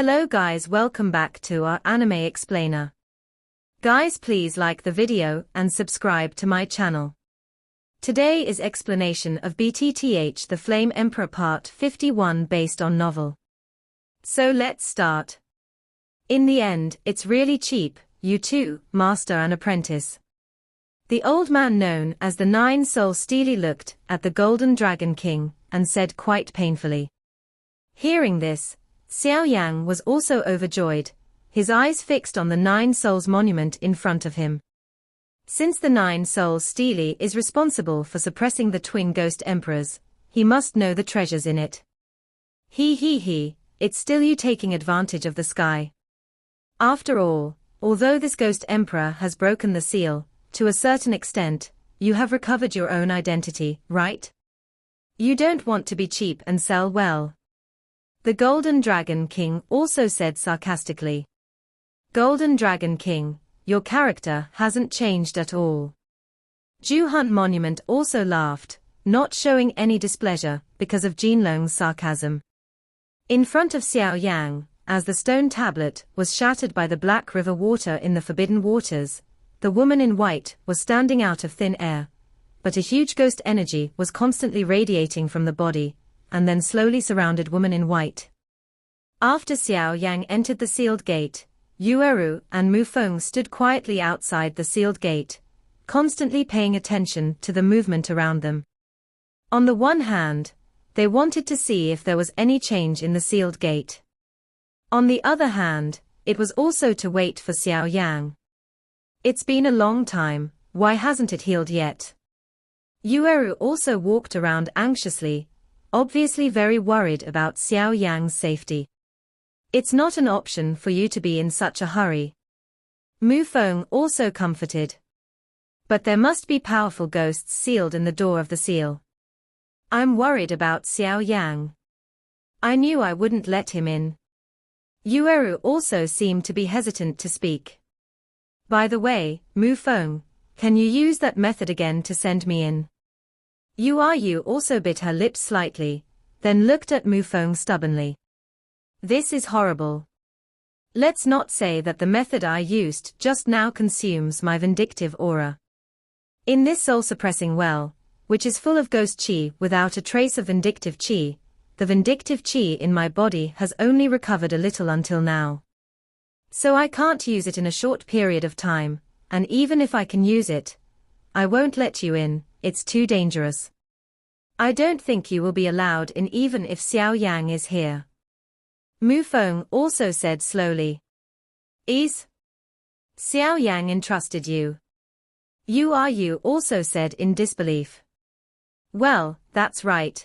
Hello guys, welcome back to our anime explainer. Guys, please like the video and subscribe to my channel. Today is explanation of BTTH The Flame Emperor Part 51 based on novel. So let's start. In the end, it's really cheap, you two, master and apprentice. The old man known as the Nine-Soul Steely looked at the Golden Dragon King and said quite painfully. Hearing this, Xiao Yan was also overjoyed, his eyes fixed on the Nine Souls monument in front of him. Since the Nine Souls Steely is responsible for suppressing the twin ghost emperors, he must know the treasures in it. It's still you taking advantage of the sky. After all, although this ghost emperor has broken the seal, to a certain extent, you have recovered your own identity, right? You don't want to be cheap and sell well. The Golden Dragon King also said sarcastically. Golden Dragon King, your character hasn't changed at all. Juhunt Monument also laughed, not showing any displeasure because of Jinlong's sarcasm. In front of Xiao Yang, as the stone tablet was shattered by the Black River water in the Forbidden Waters, the woman in white was standing out of thin air, but a huge ghost energy was constantly radiating from the body, and then slowly surrounded woman in white. After Xiao Yang entered the sealed gate, Yueru and Mu Feng stood quietly outside the sealed gate, constantly paying attention to the movement around them. On the one hand, they wanted to see if there was any change in the sealed gate. On the other hand, it was also to wait for Xiao Yang. It's been a long time, why hasn't it healed yet? Yueru also walked around anxiously, obviously very worried about Xiao Yang's safety. It's not an option for you to be in such a hurry. Mu Feng also comforted. But there must be powerful ghosts sealed in the door of the seal. I'm worried about Xiao Yang. I knew I wouldn't let him in. Yueru also seemed to be hesitant to speak. By the way, Mu Feng, can you use that method again to send me in? Yu also bit her lips slightly, then looked at Mu Feng stubbornly. This is horrible. Let's not say that the method I used just now consumes my vindictive aura. In this soul-suppressing well, which is full of ghost chi without a trace of vindictive chi, the vindictive chi in my body has only recovered a little until now. So I can't use it in a short period of time, and even if I can use it, I won't let you in. It's too dangerous. I don't think you will be allowed in even if Xiao Yang is here. Mu Feng also said slowly. Is Xiao Yang entrusted you? Yu also said in disbelief. Well, that's right.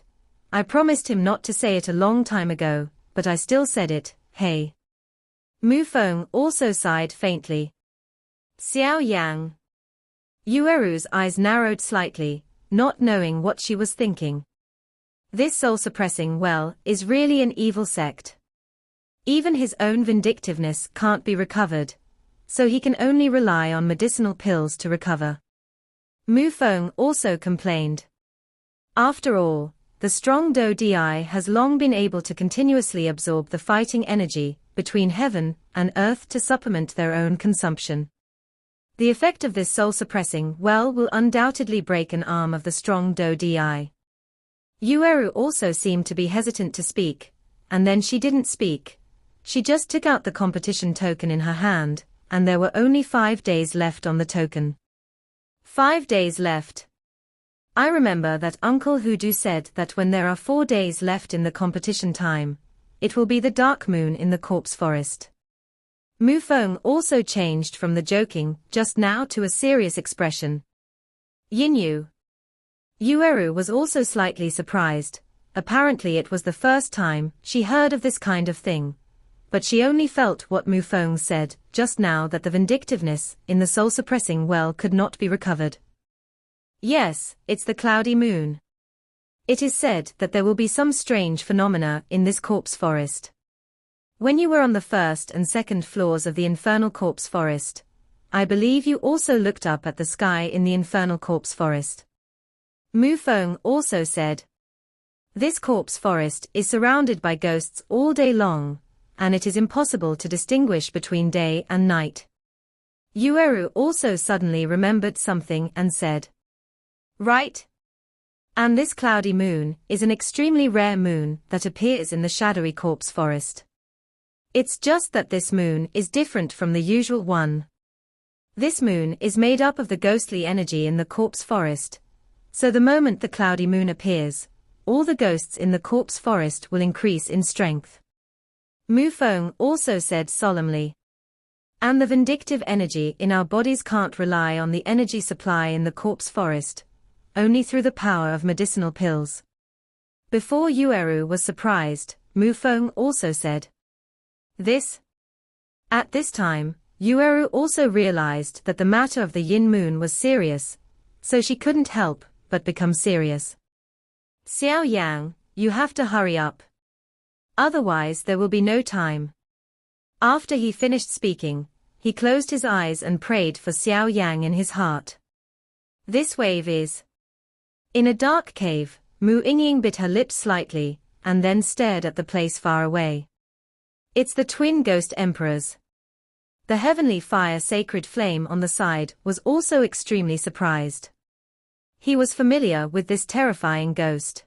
I promised him not to say it a long time ago, but I still said it, hey. Mu Feng also sighed faintly. Xiao Yang. Yueru's eyes narrowed slightly, not knowing what she was thinking. This soul-suppressing well is really an evil sect. Even his own vindictiveness can't be recovered, so he can only rely on medicinal pills to recover. Mu Feng also complained. After all, the strong Do Di has long been able to continuously absorb the fighting energy between heaven and earth to supplement their own consumption. The effect of this soul-suppressing well will undoubtedly break an arm of the strong Do Di. Yueru also seemed to be hesitant to speak, and then she didn't speak. She just took out the competition token in her hand, and there were only 5 days left on the token. 5 days left. I remember that Uncle Hoodoo said that when there are 4 days left in the competition time, it will be the dark moon in the corpse forest. Mu Feng also changed from the joking just now to a serious expression. Yinyu. Yueru was also slightly surprised. Apparently it was the first time she heard of this kind of thing. But she only felt what Mu Feng said just now, that the vindictiveness in the soul-suppressing well could not be recovered. Yes, it's the cloudy moon. It is said that there will be some strange phenomena in this corpse forest. When you were on the first and second floors of the infernal corpse forest, I believe you also looked up at the sky in the infernal corpse forest. Mu Feng also said. This corpse forest is surrounded by ghosts all day long, and it is impossible to distinguish between day and night. Yueru also suddenly remembered something and said, "Right. And this cloudy moon is an extremely rare moon that appears in the shadowy corpse forest. It's just that this moon is different from the usual one. This moon is made up of the ghostly energy in the corpse forest, so the moment the cloudy moon appears, all the ghosts in the corpse forest will increase in strength." Mu Feng also said solemnly, "And the vindictive energy in our bodies can't rely on the energy supply in the corpse forest, only through the power of medicinal pills." Before Yueru was surprised, Mu Feng also said this. At this time, Yueru also realized that the matter of the yin moon was serious, so she couldn't help but become serious. "Xiao Yang, you have to hurry up. Otherwise there will be no time." After he finished speaking, he closed his eyes and prayed for Xiao Yang in his heart. "This wave is..." In a dark cave, Mu Yingying bit her lips slightly, and then stared at the place far away. "It's the twin ghost emperors." The heavenly fire sacred flame on the side was also extremely surprised. He was familiar with this terrifying ghost.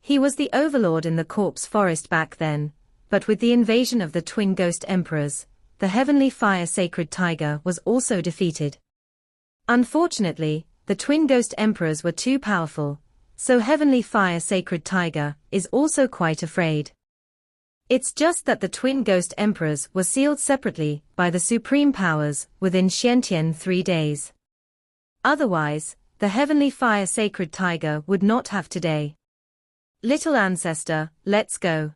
He was the overlord in the corpse forest back then, but with the invasion of the twin ghost emperors, the heavenly fire sacred tiger was also defeated. Unfortunately, the twin ghost emperors were too powerful, so heavenly fire sacred tiger is also quite afraid. It's just that the twin ghost emperors were sealed separately by the supreme powers within Xiantian 3 days. Otherwise, the heavenly fire sacred tiger would not have today. "Little ancestor, let's go.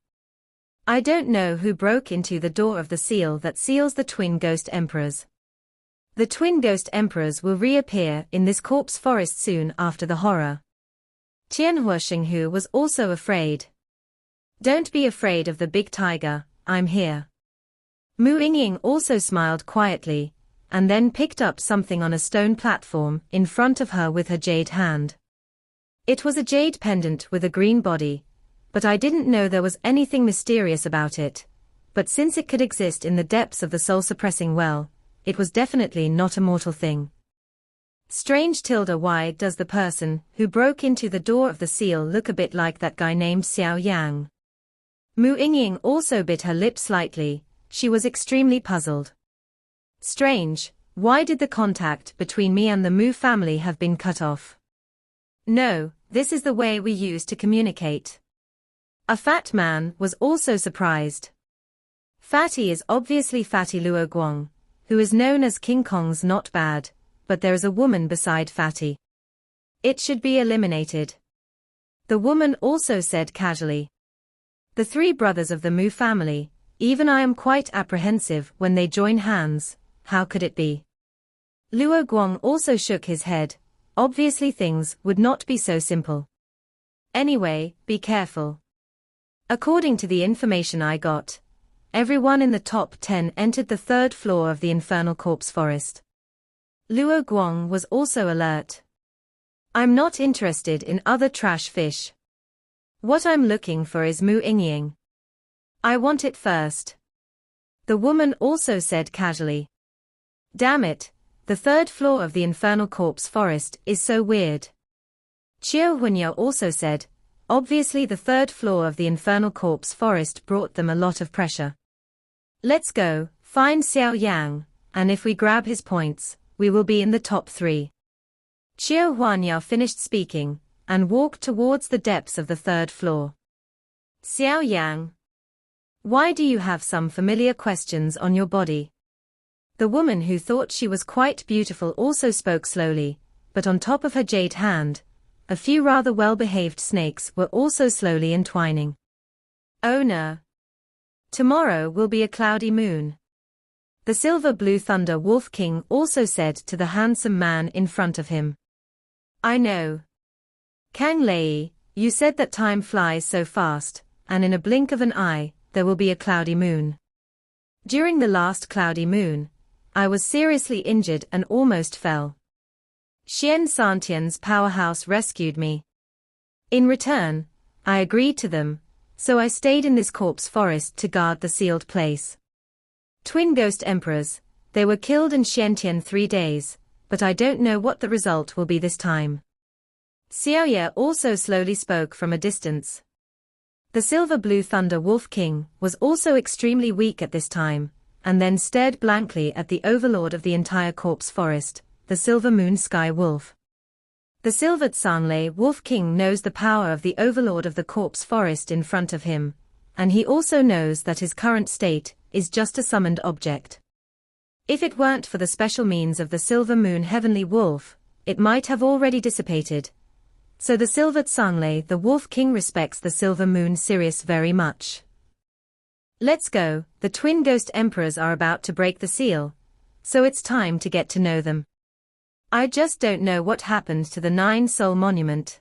I don't know who broke into the door of the seal that seals the twin ghost emperors. The twin ghost emperors will reappear in this corpse forest soon after the horror." Tianhua Xinghu was also afraid. "Don't be afraid of the big tiger, I'm here." Mu Yingying also smiled quietly, and then picked up something on a stone platform in front of her with her jade hand. It was a jade pendant with a green body, but I didn't know there was anything mysterious about it. But since it could exist in the depths of the soul-suppressing well, it was definitely not a mortal thing. Strange tilde, why does the person who broke into the door of the seal look a bit like that guy named Xiao Yang? Mu Yingying also bit her lip slightly, she was extremely puzzled. Strange, why did the contact between me and the Mu family have been cut off? No, this is the way we use to communicate. A fat man was also surprised. Fatty is obviously Fatty Luo Guang, who is known as King Kong's not bad, but there is a woman beside Fatty. It should be eliminated. The woman also said casually. The 3 brothers of the Mu family, even I am quite apprehensive when they join hands, how could it be? Luo Guang also shook his head, obviously things would not be so simple. Anyway, be careful. According to the information I got, everyone in the top 10 entered the 3rd floor of the infernal corpse forest. Luo Guang was also alert. I'm not interested in other trash fish. What I'm looking for is Mu Yingying. I want it first. The woman also said casually. Damn it, the 3rd floor of the infernal corpse forest is so weird. Qiu Hunya also said, obviously the 3rd floor of the infernal corpse forest brought them a lot of pressure. Let's go, find Xiao Yang, and if we grab his points, we will be in the top 3. Qiu Huanya finished speaking, and walked towards the depths of the 3rd floor. Xiao Yang. Why do you have some familiar questions on your body? The woman who thought she was quite beautiful also spoke slowly, but on top of her jade hand, a few rather well-behaved snakes were also slowly entwining. Oh no. Tomorrow will be a cloudy moon. The silver-blue thunder wolf king also said to the handsome man in front of him. I know. Kang Lei, you said that time flies so fast, and in a blink of an eye, there will be a cloudy moon. During the last cloudy moon, I was seriously injured and almost fell. Xian Santian's powerhouse rescued me. In return, I agreed to them, So I stayed in this corpse forest to guard the sealed place. Twin ghost emperors, they were killed in Xiantian 3 days, but I don't know what the result will be this time. Xiao Yan also slowly spoke from a distance. The silver-blue thunder wolf king was also extremely weak at this time, and then stared blankly at the overlord of the entire corpse forest, the silver moon sky wolf. The silvered Sanglei wolf king knows the power of the overlord of the corpse forest in front of him, and he also knows that his current state is just a summoned object. If it weren't for the special means of the silver moon heavenly wolf, it might have already dissipated. So the silvered Sanglei the wolf king respects the silver moon Sirius very much. Let's go, the twin ghost emperors are about to break the seal, so it's time to get to know them. I just don't know what happened to the 9-soul monument.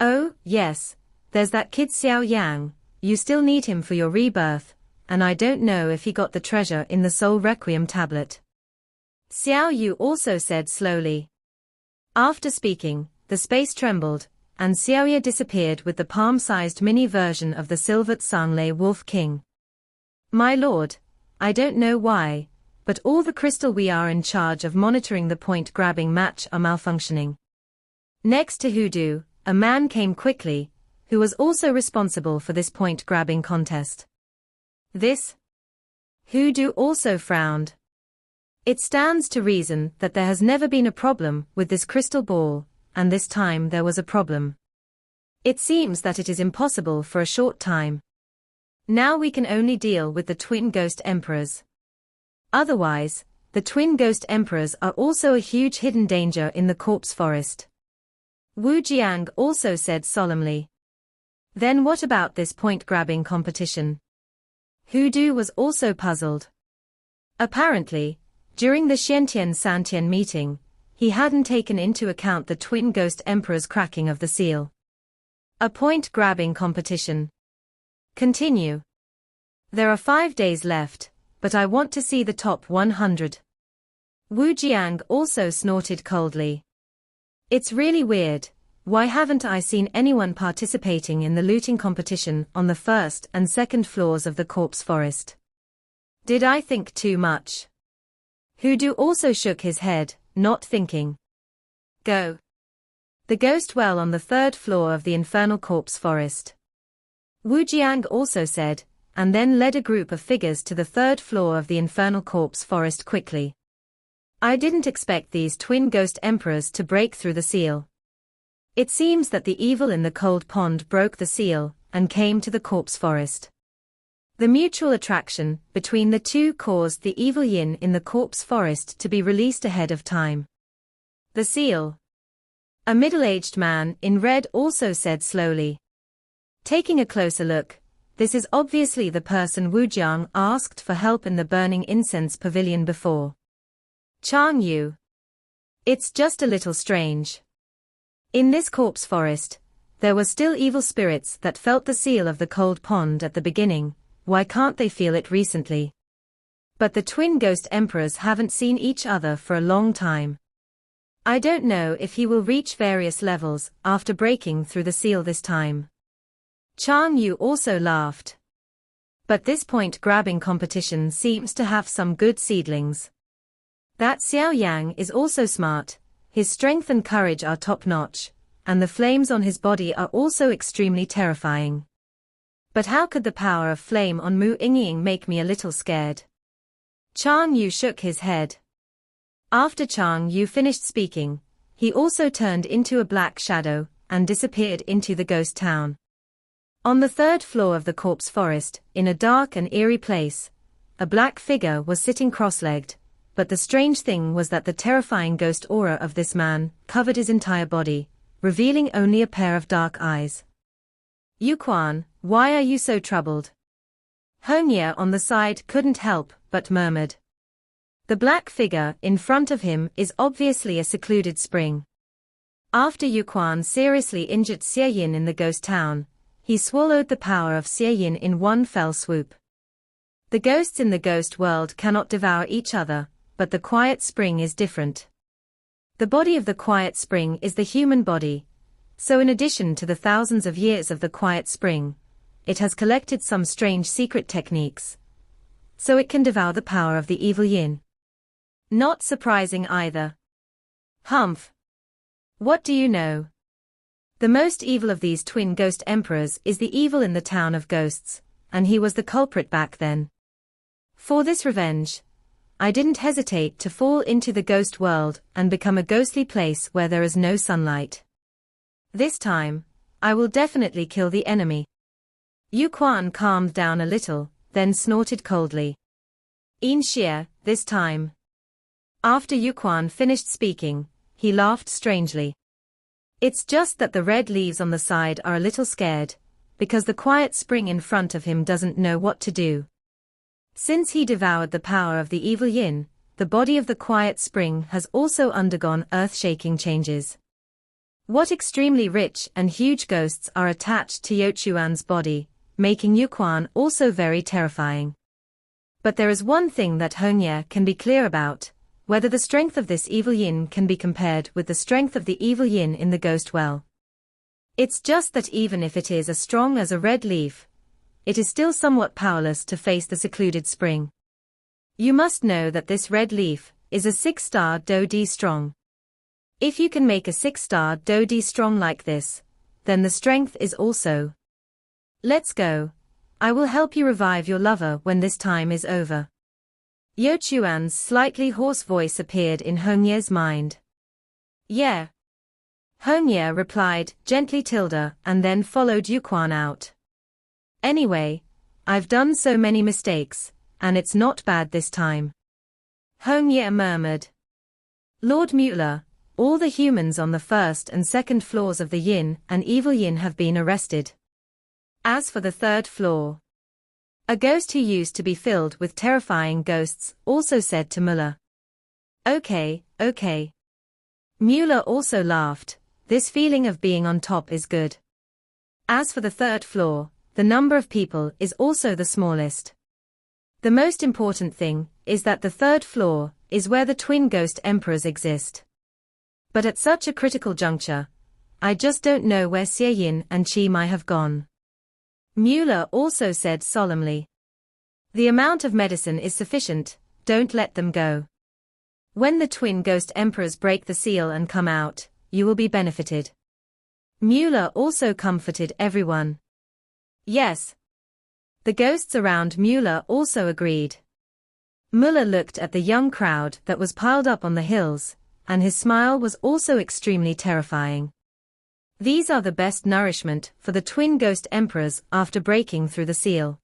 Oh, yes, there's that kid Xiao Yan, you still need him for your rebirth, and I don't know if he got the treasure in the soul requiem tablet. Xiao Yu also said slowly. After speaking, the space trembled, and Xiao Yan disappeared with the palm-sized mini version of the silvered Sanglei wolf king. My lord, I don't know why, but all the crystal we are in charge of monitoring the point-grabbing match are malfunctioning. Next to Hoodoo, a man came quickly, who was also responsible for this point-grabbing contest. This? Hoodoo also frowned. It stands to reason that there has never been a problem with this crystal ball, and this time there was a problem. It seems that it is impossible for a short time. Now we can only deal with the twin ghost emperors. Otherwise, the twin ghost emperors are also a huge hidden danger in the corpse forest. Wu Jiang also said solemnly. Then what about this point-grabbing competition? Hoodoo was also puzzled. Apparently, during the Xiantian Santian meeting, he hadn't taken into account the twin ghost emperor's cracking of the seal. A point-grabbing competition. Continue. There are 5 days left, but I want to see the top 100. Wu Jiang also snorted coldly. It's really weird, why haven't I seen anyone participating in the looting competition on the first and second floors of the corpse forest? Did I think too much? Hoodoo also shook his head, not thinking. Go. The ghost well on the 3rd floor of the infernal corpse forest. Wu Jiang also said, and then led a group of figures to the 3rd floor of the infernal corpse forest quickly. I didn't expect these twin ghost emperors to break through the seal. It seems that the evil in the cold pond broke the seal, and came to the corpse forest. The mutual attraction between the two caused the evil yin in the corpse forest to be released ahead of time. The seal. A middle-aged man in red also said slowly. Taking a closer look, this is obviously the person Wu Jiang asked for help in the burning incense pavilion before. Chang Yu. It's just a little strange. In this corpse forest, there were still evil spirits that felt the seal of the cold pond at the beginning, why can't they feel it recently? But the twin ghost emperors haven't seen each other for a long time. I don't know if he will reach various levels after breaking through the seal this time. Chang Yu also laughed. But this point-grabbing competition seems to have some good seedlings. That Xiao Yang is also smart, his strength and courage are top-notch, and the flames on his body are also extremely terrifying. But how could the power of flame on Mu Yingying make me a little scared? Chang Yu shook his head. After Chang Yu finished speaking, he also turned into a black shadow and disappeared into the ghost town. On the 3rd floor of the corpse forest, in a dark and eerie place, a black figure was sitting cross-legged, but the strange thing was that the terrifying ghost aura of this man covered his entire body, revealing only a pair of dark eyes. Yuquan, why are you so troubled? Hongye on the side couldn't help but murmured. The black figure in front of him is obviously a secluded spring. After Yuquan seriously injured Xie Yin in the ghost town, he swallowed the power of Xie Yin in one fell swoop. The ghosts in the ghost world cannot devour each other, but the quiet spring is different. The body of the quiet spring is the human body, so in addition to the thousands of years of the quiet spring, it has collected some strange secret techniques, so it can devour the power of the evil yin. Not surprising either. Humph. What do you know? The most evil of these twin ghost emperors is the evil in the town of ghosts, and he was the culprit back then. For this revenge, I didn't hesitate to fall into the ghost world and become a ghostly place where there is no sunlight. This time, I will definitely kill the enemy. Yu Quan calmed down a little, then snorted coldly. In Xie, this time. After Yu Quan finished speaking, he laughed strangely. It's just that the red leaves on the side are a little scared, because the quiet spring in front of him doesn't know what to do. Since he devoured the power of the evil yin, the body of the quiet spring has also undergone earth-shaking changes. What extremely rich and huge ghosts are attached to Yochuan's body, making Yu Quan also very terrifying. But there is one thing that Hongye can be clear about, whether the strength of this evil yin can be compared with the strength of the evil yin in the ghost well. It's just that even if it is as strong as a red leaf, it is still somewhat powerless to face the secluded spring. You must know that this red leaf is a 6-star Do-D strong. If you can make a 6-star Do-D strong like this, then the strength is also. Let's go. I will help you revive your lover when this time is over. Yochuan's slightly hoarse voice appeared in Hongye's mind. Yeah. Hongye replied, gently tilde, and then followed Yu Quan out. Anyway, I've done so many mistakes, and it's not bad this time. Hongye murmured. Lord Mueller, all the humans on the first and second floors of the yin and evil yin have been arrested. As for the third floor, a ghost who used to be filled with terrifying ghosts also said to Mueller. Okay. Mueller also laughed. This feeling of being on top is good. As for the third floor, the number of people is also the smallest. The most important thing is that the third floor is where the twin ghost emperors exist. But at such a critical juncture, I just don't know where Xie Yin and Chi Mai have gone. Mueller also said solemnly. The amount of medicine is sufficient, don't let them go. When the twin ghost emperors break the seal and come out, you will be benefited. Mueller also comforted everyone. Yes. The ghosts around Mueller also agreed. Mueller looked at the young crowd that was piled up on the hills, and his smile was also extremely terrifying. These are the best nourishment for the twin ghost emperors after breaking through the seal.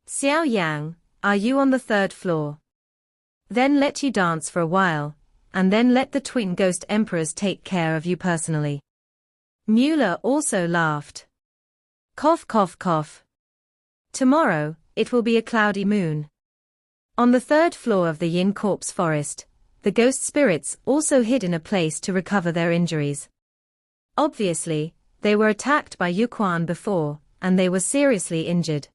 Xiao Yang, are you on the third floor? Then let you dance for a while, and then let the twin ghost emperors take care of you personally. Mueller also laughed. Cough cough cough. Tomorrow, it will be a cloudy moon. On the third floor of the Yin Corpse Forest, the ghost spirits also hid in a place to recover their injuries. Obviously, they were attacked by Yu Quan before, and they were seriously injured.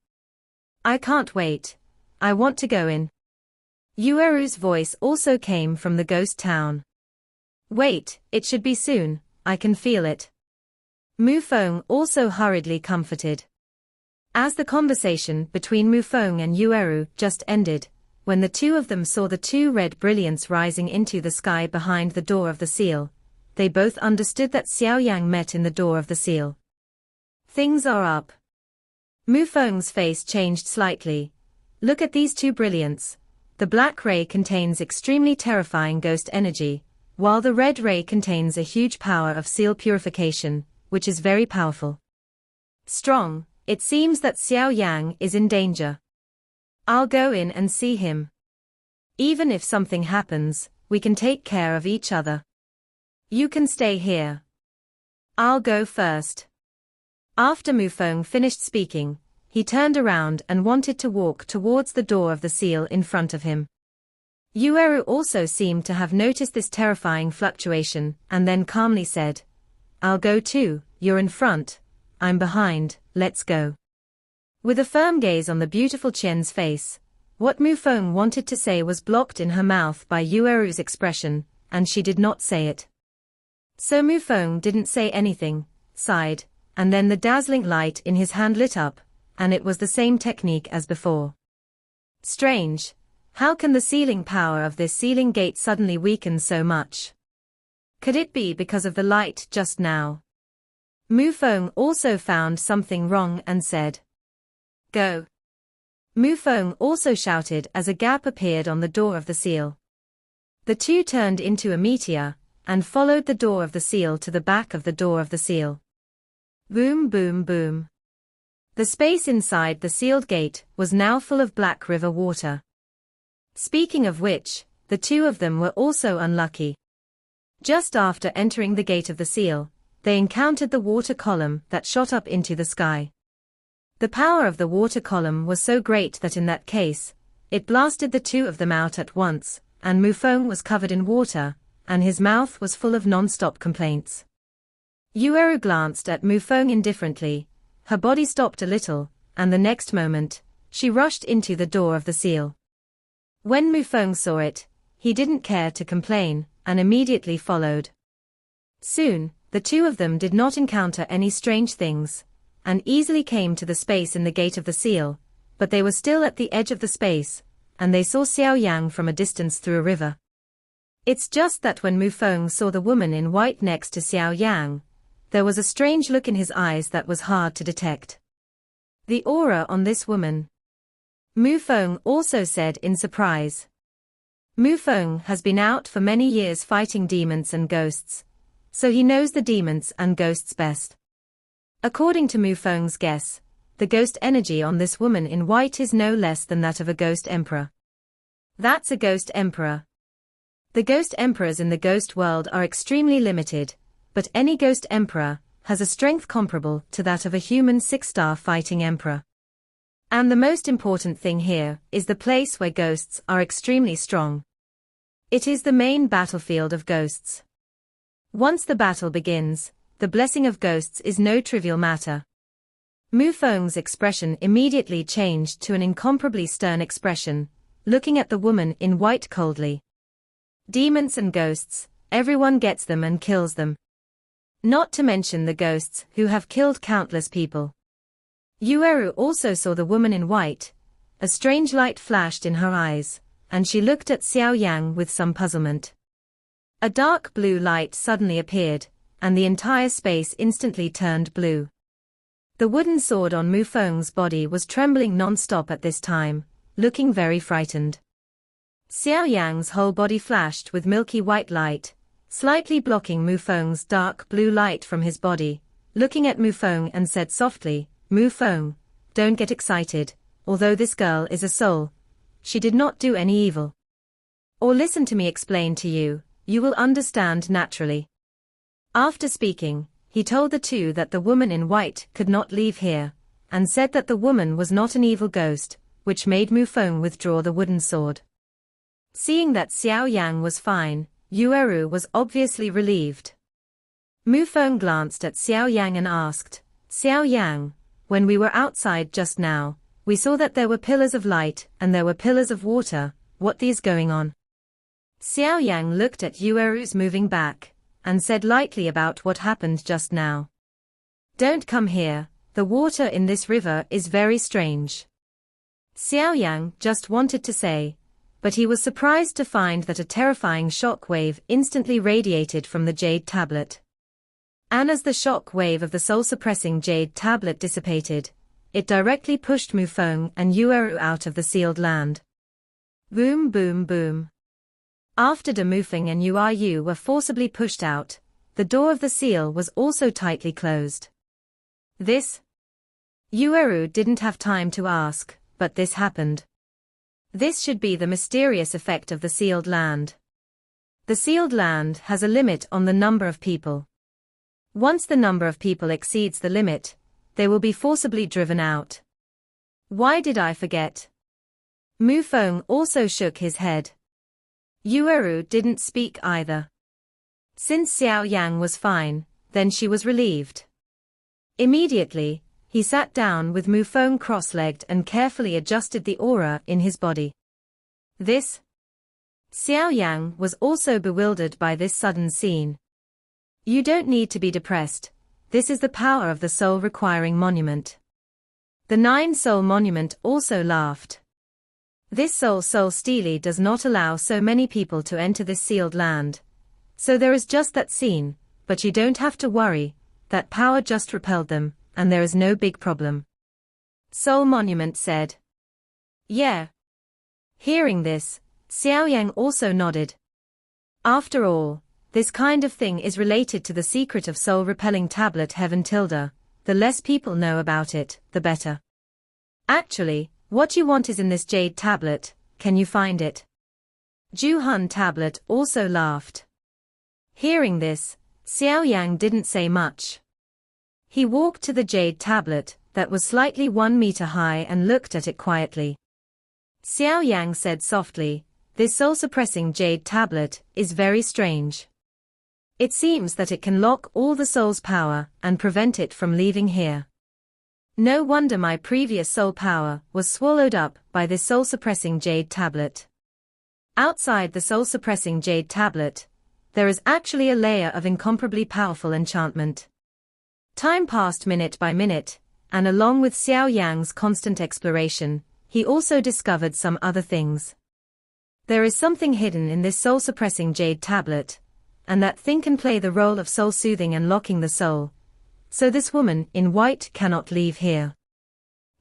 I can't wait. I want to go in. Yueru's voice also came from the ghost town. Wait, it should be soon, I can feel it. Mufeng also hurriedly comforted. As the conversation between Mufeng and Yueru just ended, when the two of them saw the two red brilliants rising into the sky behind the door of the seal, they both understood that Xiao Yang met in the door of the seal. Things are up. Mufeng's face changed slightly. Look at these two brilliants. The black ray contains extremely terrifying ghost energy, while the red ray contains a huge power of seal purification, which is very powerful. Strong, it seems that Xiao Yang is in danger. I'll go in and see him. Even if something happens, we can take care of each other. You can stay here. I'll go first. After Mufeng finished speaking, he turned around and wanted to walk towards the door of the seal in front of him. Yueru also seemed to have noticed this terrifying fluctuation and then calmly said, I'll go too, you're in front, I'm behind, let's go. With a firm gaze on the beautiful Qian's face, what Mufeng wanted to say was blocked in her mouth by Yueru's expression, and she did not say it. So Mufeng didn't say anything, sighed, and then the dazzling light in his hand lit up, and it was the same technique as before. Strange. How can the sealing power of this sealing gate suddenly weaken so much? Could it be because of the light just now? Mu Feng also found something wrong and said, "Go." Mu Feng also shouted as a gap appeared on the door of the seal. The two turned into a meteor, and followed the door of the seal to the back of the door of the seal. Boom, boom, boom. The space inside the sealed gate was now full of black river water. Speaking of which, the two of them were also unlucky. Just after entering the gate of the seal, they encountered the water column that shot up into the sky. The power of the water column was so great that in that case, it blasted the two of them out at once, and Mu Feng was covered in water, and his mouth was full of non-stop complaints. Yueru glanced at Mu Feng indifferently, her body stopped a little, and the next moment, she rushed into the door of the seal. When Mu Feng saw it, he didn't care to complain, and immediately followed. Soon, the two of them did not encounter any strange things, and easily came to the space in the gate of the seal, but they were still at the edge of the space, and they saw Xiao Yang from a distance through a river. It's just that when Mu Feng saw the woman in white next to Xiao Yang, there was a strange look in his eyes that was hard to detect. The aura on this woman. Mu Feng also said in surprise. Mu Feng has been out for many years fighting demons and ghosts, so he knows the demons and ghosts best. According to Mu Feng's guess, the ghost energy on this woman in white is no less than that of a ghost emperor. That's a ghost emperor. The ghost emperors in the ghost world are extremely limited, but any ghost emperor has a strength comparable to that of a human 6-star fighting emperor. And the most important thing here is the place where ghosts are extremely strong. It is the main battlefield of ghosts. Once the battle begins, the blessing of ghosts is no trivial matter. Mu Feng's expression immediately changed to an incomparably stern expression, looking at the woman in white coldly. Demons and ghosts, everyone gets them and kills them. Not to mention the ghosts who have killed countless people. Yueru also saw the woman in white. A strange light flashed in her eyes, and she looked at Xiao Yang with some puzzlement. A dark blue light suddenly appeared, and the entire space instantly turned blue. The wooden sword on Mu Feng's body was trembling non-stop at this time, looking very frightened. Xiao Yang's whole body flashed with milky white light, slightly blocking Mu Feng's dark blue light from his body, looking at Mu Feng and said softly, "Mu Feng, don't get excited, although this girl is a soul. She did not do any evil. Or listen to me explain to you, you will understand naturally." After speaking, he told the two that the woman in white could not leave here, and said that the woman was not an evil ghost, which made Mu Feng withdraw the wooden sword. Seeing that Xiao Yang was fine, Yueru was obviously relieved. Mu Feng glanced at Xiao Yang and asked, "Xiao Yang, when we were outside just now, we saw that there were pillars of light and there were pillars of water, what is going on?" Xiao Yang looked at Yueru's moving back, and said lightly about what happened just now. "Don't come here, the water in this river is very strange." Xiao Yang just wanted to say, but he was surprised to find that a terrifying shock wave instantly radiated from the jade tablet. And as the shock wave of the soul-suppressing jade tablet dissipated, it directly pushed Mu Feng and Yueru out of the sealed land. Boom, boom, boom. After De Mufeng and Yu were forcibly pushed out, the door of the seal was also tightly closed. This? Yueru didn't have time to ask, but this happened. This should be the mysterious effect of the sealed land. The sealed land has a limit on the number of people. Once the number of people exceeds the limit, they will be forcibly driven out. Why did I forget? Mu Feng also shook his head. Yueru didn't speak either. Since Xiao Yang was fine, then she was relieved. Immediately, he sat down with Mu Feng cross-legged and carefully adjusted the aura in his body. This? Xiao Yang was also bewildered by this sudden scene. You don't need to be depressed. This is the power of the soul requiring monument. The Nine-Soul Monument also laughed. This soul stele does not allow so many people to enter this sealed land. So there is just that scene, but you don't have to worry, that power just repelled them, and there is no big problem. Soul Monument said. Yeah. Hearing this, Xiao Yan also nodded. After all, this kind of thing is related to the secret of soul-repelling tablet Heaven Tilda. The less people know about it, the better. Actually, what you want is in this jade tablet, can you find it? Juhun tablet also laughed. Hearing this, Xiao Yang didn't say much. He walked to the jade tablet, that was slightly 1 meter high, and looked at it quietly. Xiao Yang said softly, "This soul-suppressing jade tablet is very strange. It seems that it can lock all the soul's power and prevent it from leaving here. No wonder my previous soul power was swallowed up by this soul-suppressing jade tablet." Outside the soul-suppressing jade tablet, there is actually a layer of incomparably powerful enchantment. Time passed minute by minute, and along with Xiao Yang's constant exploration, he also discovered some other things. There is something hidden in this soul-suppressing jade tablet, and that thing can play the role of soul-soothing and locking the soul. So this woman in white cannot leave here.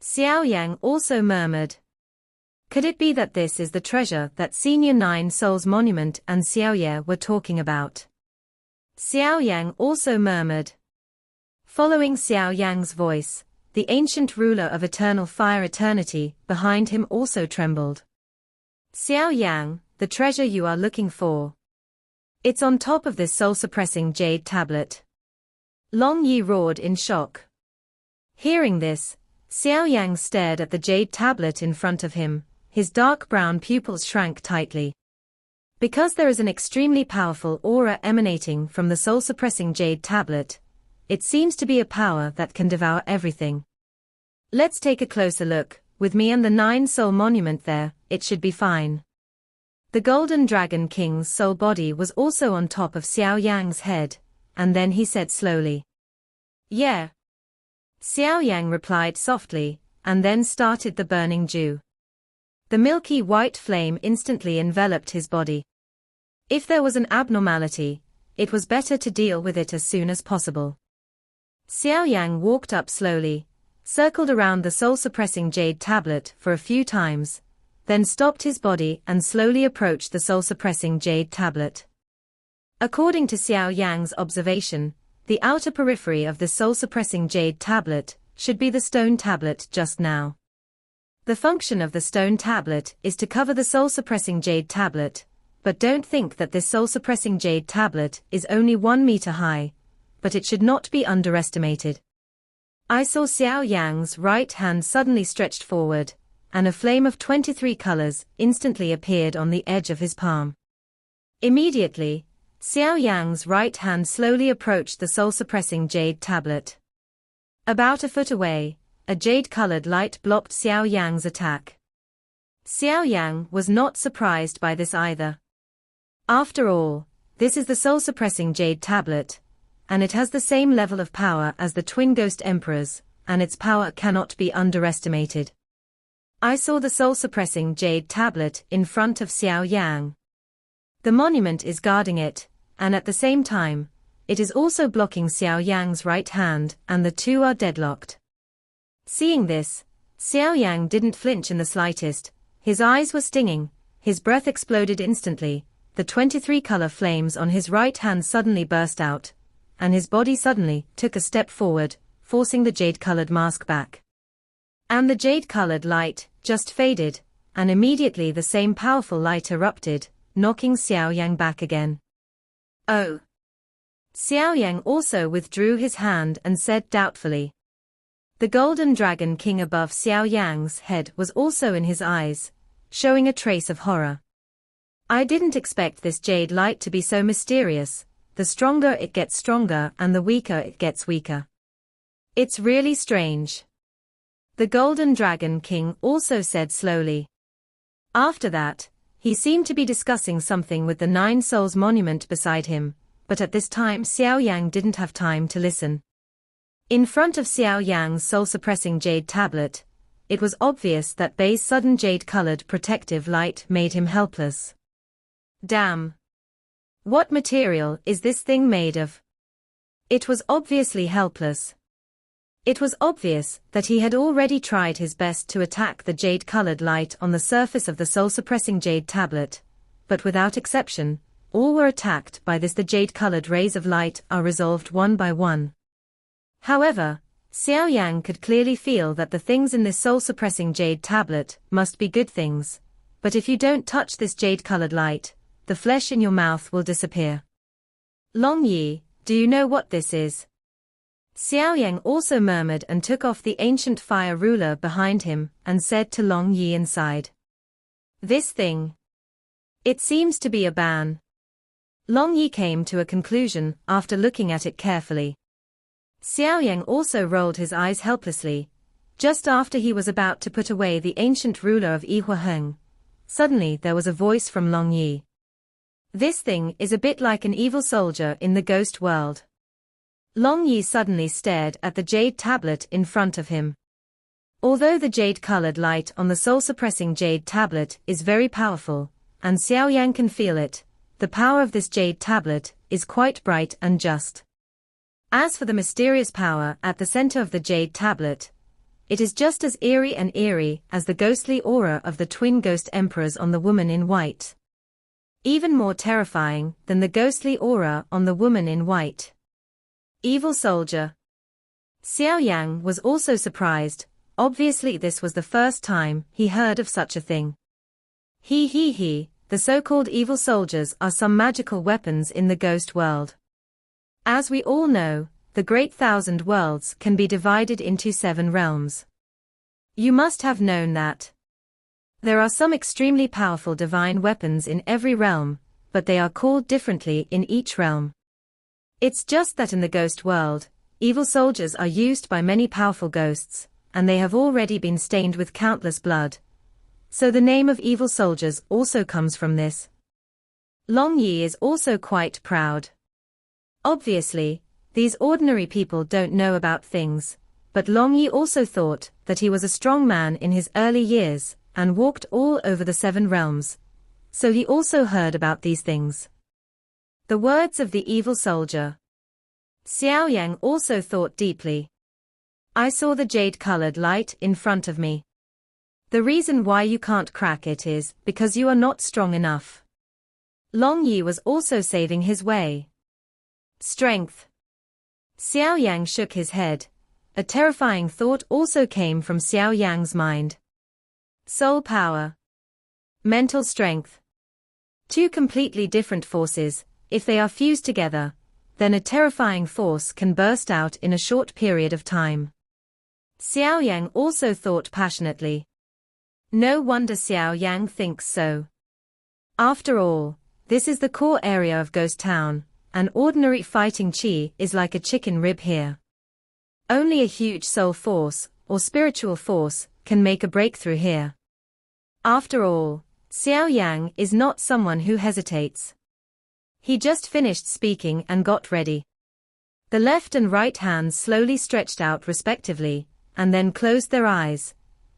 Xiao Yang also murmured. Could it be that this is the treasure that Senior Nine Souls Monument and Xiao Ye were talking about? Xiao Yang also murmured. Following Xiao Yang's voice, the ancient ruler of eternal fire eternity behind him also trembled. Xiao Yang, the treasure you are looking for. It's on top of this soul-suppressing jade tablet. Long Yi roared in shock. Hearing this, Xiao Yang stared at the jade tablet in front of him, his dark brown pupils shrank tightly. Because there is an extremely powerful aura emanating from the soul-suppressing jade tablet, it seems to be a power that can devour everything. Let's take a closer look, with me and the Nine-Soul Monument there, it should be fine. The Golden Dragon King's soul body was also on top of Xiao Yang's head, and then he said slowly. Yeah. Xiao Yang replied softly, and then started the burning dew. The milky white flame instantly enveloped his body. If there was an abnormality, it was better to deal with it as soon as possible. Xiao Yang walked up slowly, circled around the soul-suppressing jade tablet for a few times, then stopped his body and slowly approached the soul-suppressing jade tablet. According to Xiao Yang's observation, the outer periphery of the soul-suppressing jade tablet should be the stone tablet just now. The function of the stone tablet is to cover the soul-suppressing jade tablet, but don't think that this soul-suppressing jade tablet is only 1 meter high, but it should not be underestimated. I saw Xiao Yang's right hand suddenly stretched forward, and a flame of 23 colors instantly appeared on the edge of his palm. Immediately, Xiao Yang's right hand slowly approached the soul-suppressing jade tablet. About a foot away, a jade-colored light blocked Xiao Yang's attack. Xiao Yang was not surprised by this either. After all, this is the soul-suppressing jade tablet, and it has the same level of power as the twin ghost emperors, and its power cannot be underestimated. I saw the soul-suppressing jade tablet in front of Xiao Yang. The monument is guarding it, and at the same time, it is also blocking Xiao Yang's right hand, and the two are deadlocked. Seeing this, Xiao Yang didn't flinch in the slightest, his eyes were stinging, his breath exploded instantly, the 23 color flames on his right hand suddenly burst out, and his body suddenly took a step forward, forcing the jade-colored mask back. And the jade-colored light just faded, and immediately the same powerful light erupted, knocking Xiao Yang back again. Oh! Xiao Yang also withdrew his hand and said doubtfully. The golden dragon king above Xiao Yang's head was also in his eyes, showing a trace of horror. I didn't expect this jade light to be so mysterious. The stronger it gets stronger and the weaker it gets weaker. It's really strange. The Golden Dragon King also said slowly. After that, he seemed to be discussing something with the Nine Souls Monument beside him, but at this time Xiao Yang didn't have time to listen. In front of Xiao Yang's soul-suppressing jade tablet, it was obvious that Bei's sudden jade-colored protective light made him helpless. Damn! What material is this thing made of? It was obviously helpless. It was obvious that he had already tried his best to attack the jade-colored light on the surface of the soul-suppressing jade tablet, but without exception, all were attacked by this. The jade-colored rays of light are resolved one by one. However, Xiao Yang could clearly feel that the things in this soul-suppressing jade tablet must be good things, but if you don't touch this jade-colored light, the flesh in your mouth will disappear. Long Yi, do you know what this is? Xiao Yang also murmured and took off the ancient fire ruler behind him and said to Long Yi inside. This thing. It seems to be a ban. Long Yi came to a conclusion after looking at it carefully. Xiao Yang also rolled his eyes helplessly. Just after he was about to put away the ancient ruler of Yihua Heng, suddenly there was a voice from Long Yi. This thing is a bit like an evil soldier in the ghost world. Long Yi suddenly stared at the jade tablet in front of him. Although the jade-colored light on the soul-suppressing jade tablet is very powerful, and Xiao Yang can feel it, the power of this jade tablet is quite bright and just. As for the mysterious power at the center of the jade tablet, it is just as eerie and eerie as the ghostly aura of the twin ghost emperors on the woman in white. Even more terrifying than the ghostly aura on the woman in white. Evil soldier. Xiao Yang was also surprised. Obviously this was the first time he heard of such a thing. He, the so-called evil soldiers are some magical weapons in the ghost world. As we all know, the Great Thousand Worlds can be divided into 7 realms. You must have known that. There are some extremely powerful divine weapons in every realm, but they are called differently in each realm. It's just that in the ghost world, evil soldiers are used by many powerful ghosts, and they have already been stained with countless blood. So the name of evil soldiers also comes from this. Long Yi is also quite proud. Obviously, these ordinary people don't know about things, but Long Yi also thought that he was a strong man in his early years, and walked all over the 7 realms. So he also heard about these things. The words of the evil soldier. Xiao Yang also thought deeply. I saw the jade-colored light in front of me. The reason why you can't crack it is because you are not strong enough. Long Yi was also saving his way. Strength. Xiao Yang shook his head. A terrifying thought also came from Xiao Yang's mind. Soul power. Mental strength. 2 completely different forces. If they are fused together, then a terrifying force can burst out in a short period of time. Xiao Yang also thought passionately. No wonder Xiao Yang thinks so. After all, this is the core area of Ghost Town, and ordinary fighting chi is like a chicken rib here. Only a huge soul force, or spiritual force, can make a breakthrough here. After all, Xiao Yang is not someone who hesitates. He just finished speaking and got ready. The left and right hands slowly stretched out respectively, and then closed their eyes,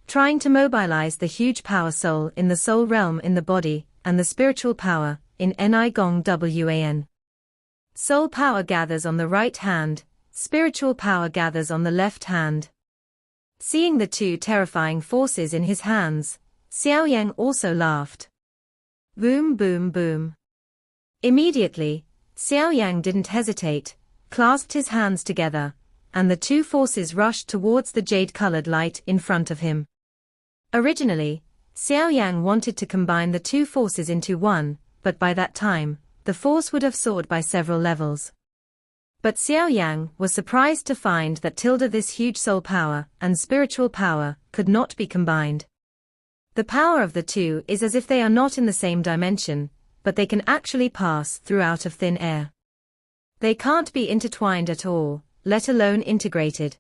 trying to mobilize the huge power soul in the soul realm in the body, and the spiritual power, in Ni Gong Wan. Soul power gathers on the right hand, spiritual power gathers on the left hand. Seeing the 2 terrifying forces in his hands, Xiao Yang also laughed. Boom boom boom. Immediately, Xiao Yang didn't hesitate, clasped his hands together, and the 2 forces rushed towards the jade-colored light in front of him. Originally, Xiao Yang wanted to combine the 2 forces into one, but by that time, the force would have soared by several levels. But Xiao Yang was surprised to find that this huge soul power and spiritual power could not be combined. The power of the 2 is as if they are not in the same dimension, but they can actually pass through out of thin air. They can't be intertwined at all, let alone integrated.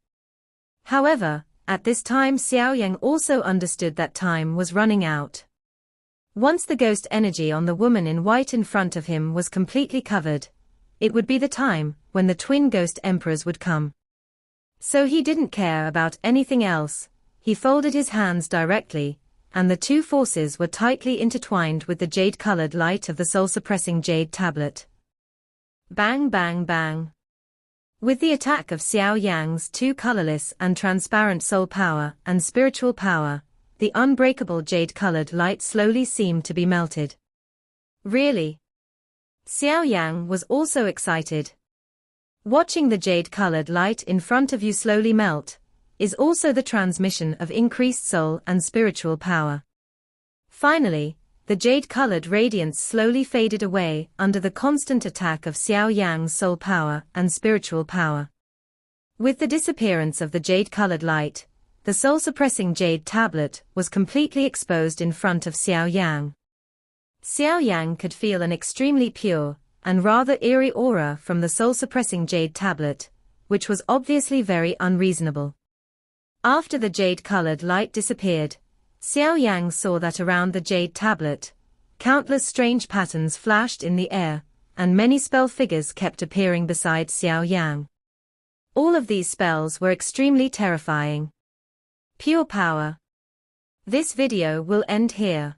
However, at this time Xiao Yang also understood that time was running out. Once the ghost energy on the woman in white in front of him was completely covered, it would be the time when the twin ghost emperors would come. So he didn't care about anything else, he folded his hands directly, and the two forces were tightly intertwined with the jade-colored light of the soul-suppressing jade tablet. Bang bang bang. With the attack of Xiao Yan's two colorless and transparent soul power and spiritual power, the unbreakable jade-colored light slowly seemed to be melted. Really? Xiao Yan was also excited. Watching the jade-colored light in front of you slowly melt is also the transmission of increased soul and spiritual power. Finally, the jade-colored radiance slowly faded away under the constant attack of Xiao Yan's soul power and spiritual power. With the disappearance of the jade-colored light, the soul-suppressing jade tablet was completely exposed in front of Xiao Yan. Xiao Yan could feel an extremely pure and rather eerie aura from the soul-suppressing jade tablet, which was obviously very unreasonable. After the jade-colored light disappeared, Xiao Yan saw that around the jade tablet, countless strange patterns flashed in the air, and many spell figures kept appearing beside Xiao Yan. All of these spells were extremely terrifying. Pure power. This video will end here.